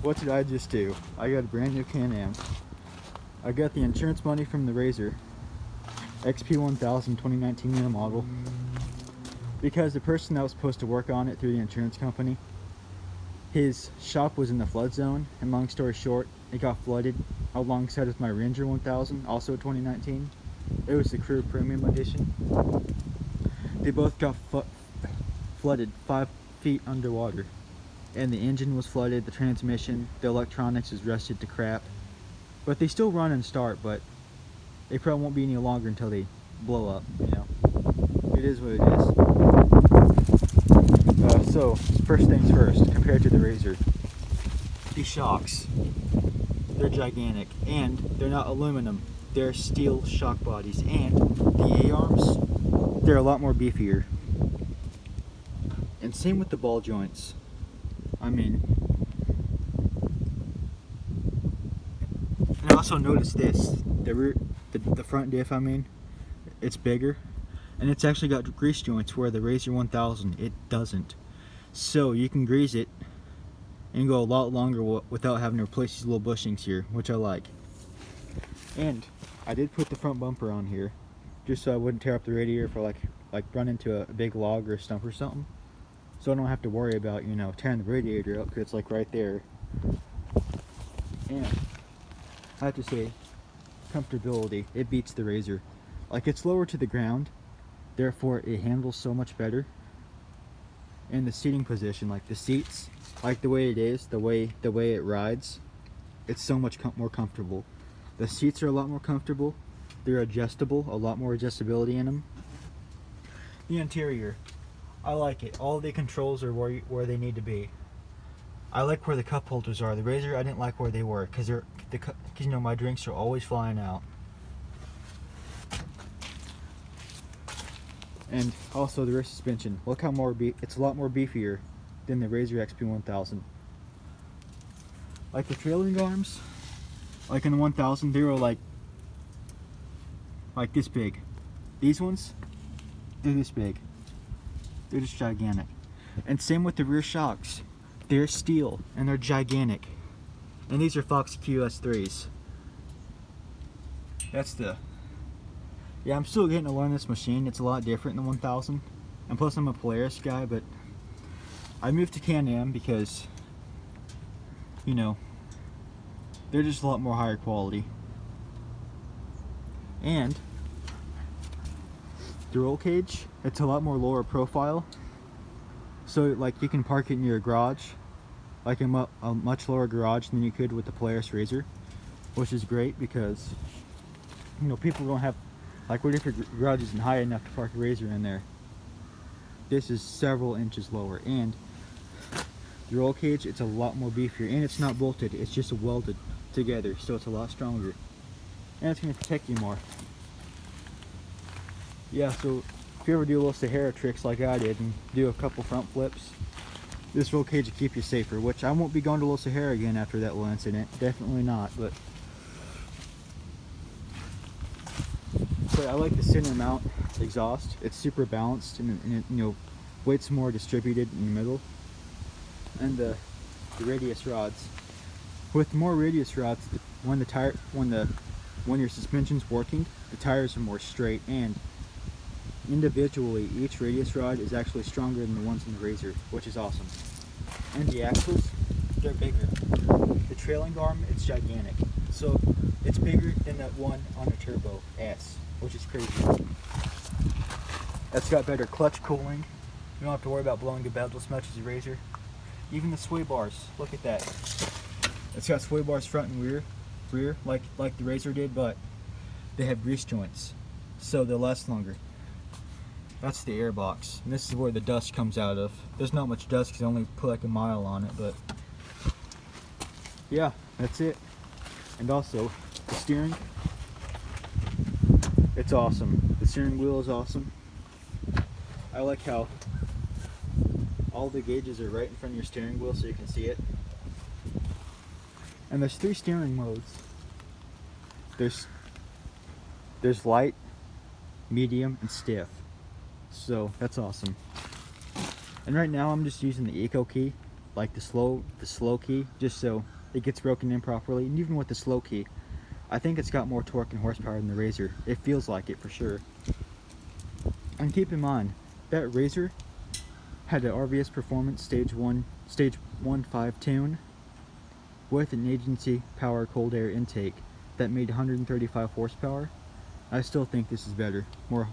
What did I just do? I got a brand new Can-Am. I got the insurance money from the RZR XP1000 2019 year model because the person that was supposed to work on it through the insurance company, his shop was in the flood zone, and long story short, it got flooded alongside with my Ranger 1000, also 2019. It was the Crew Premium Edition. They both got flooded 5 feet underwater, and the engine was flooded, the transmission, the electronics is rusted to crap. But they still run and start, but they probably won't be any longer until they blow up, you know. It is what it is. So, first things first, compared to the RZR, these shocks, they're gigantic, and they're not aluminum, they're steel shock bodies, and the A-arms, they're a lot more beefier. And same with the ball joints. I mean, and I also noticed this, the front diff, I mean, it's bigger, and it's actually got grease joints where the RZR 1000, it doesn't. So you can grease it and go a lot longer without having to replace these little bushings here, which I like. And I did put the front bumper on here just so I wouldn't tear up the radiator if I like run into a big log or a stump or something. So I don't have to worry about, you know, tearing the radiator up, because it's like right there. And I have to say, comfortability, it beats the RZR. Like, it's lower to the ground, therefore it handles so much better. And the seating position, like the seats, like the way it is, the way it rides, it's so much more comfortable. The seats are a lot more comfortable. They're adjustable, a lot more adjustability in them. The interior, I like it. All the controls are where they need to be. I like where the cup holders are. The RZR, I didn't like where they were, because you know, my drinks are always flying out. And also the rear suspension. Look how it's a lot more beefier than the RZR XP1000. Like the trailing arms, like in the 1000, they were like this big. These ones, they're this big. They're just gigantic. And same with the rear shocks. They're steel and they're gigantic. And these are Fox QS3s. Yeah, I'm still getting to learn this machine. It's a lot different than the 1000. And plus I'm a Polaris guy, but I moved to Can-Am because, you know, they're just a lot more higher quality. And the roll cage, it's a lot more lower profile. So like you can park it in your garage, like a much lower garage than you could with the Polaris RZR, which is great because, you know, people don't have, like, what if your garage isn't high enough to park a RZR in there? This is several inches lower, and the roll cage, it's a lot more beefier, and it's not bolted, it's just welded together, so it's a lot stronger, and it's going to protect you more. Yeah, so if you ever do little Sahara tricks like I did and do a couple front flips, this roll cage will keep you safer, which I won't be going to Little Sahara again after that little incident, definitely not, but I like the center mount exhaust. It's super balanced, and it, you know, weight's more distributed in the middle. And the radius rods. With more radius rods, when your suspension's working, the tires are more straight, and individually each radius rod is actually stronger than the ones in the RZR, which is awesome. And the axles, they're bigger. The trailing arm, it's gigantic. So it's bigger than that one on the Turbo S, which is crazy. That's got better clutch cooling. You don't have to worry about blowing the bezel as much as the RZR. Even the sway bars, look at that. It's got sway bars front and rear like the RZR did, but they have grease joints, so they'll last longer. That's the air box, and this is where the dust comes out of. There's not much dust because I only put like a mile on it, but yeah, that's it. And also, the steering, it's awesome. The steering wheel is awesome. I like how all the gauges are right in front of your steering wheel so you can see it. And there's 3 steering modes. There's light, medium, and stiff. So that's awesome. And right now I'm just using the Eco Key like the slow key, just so it gets broken in properly. And even with the slow key, I think it's got more torque and horsepower than the Razor. It feels like it for sure. And keep in mind, that Razor had an RVS Performance Stage 1.5 tune with an agency power cold air intake that made 135 horsepower. I still think this is better. More,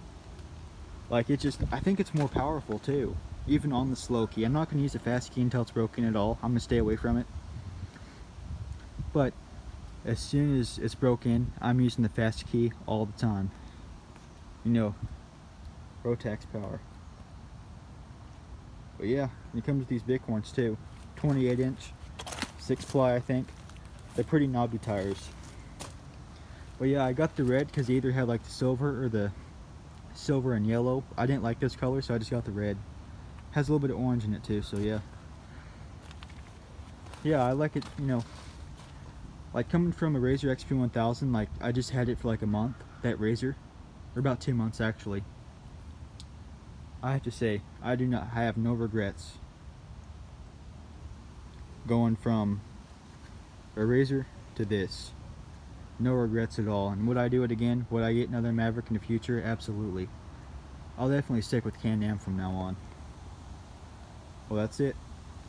like, I think it's more powerful too, even on the slow key. I'm not going to use the fast key until it's broken at all. I'm going to stay away from it. But as soon as it's broken, I'm using the fast key all the time. You know, Rotax power. But yeah, when it comes to these Bighorns too, 28 inch, 6 ply I think. They're pretty knobby tires. But yeah, I got the red because they either had like the silver or the silver and yellow. I didn't like those colors, so I just got the red. Has a little bit of orange in it too, so yeah. Yeah, I like it, you know. Like coming from a Razor XP 1000, like I just had it for like a month, that Razor. Or about 2 months actually. I have to say, I have no regrets going from a Razor to this. No regrets at all. And would I do it again? Would I get another Maverick in the future? Absolutely. I'll definitely stick with Can-Am from now on. Well, that's it.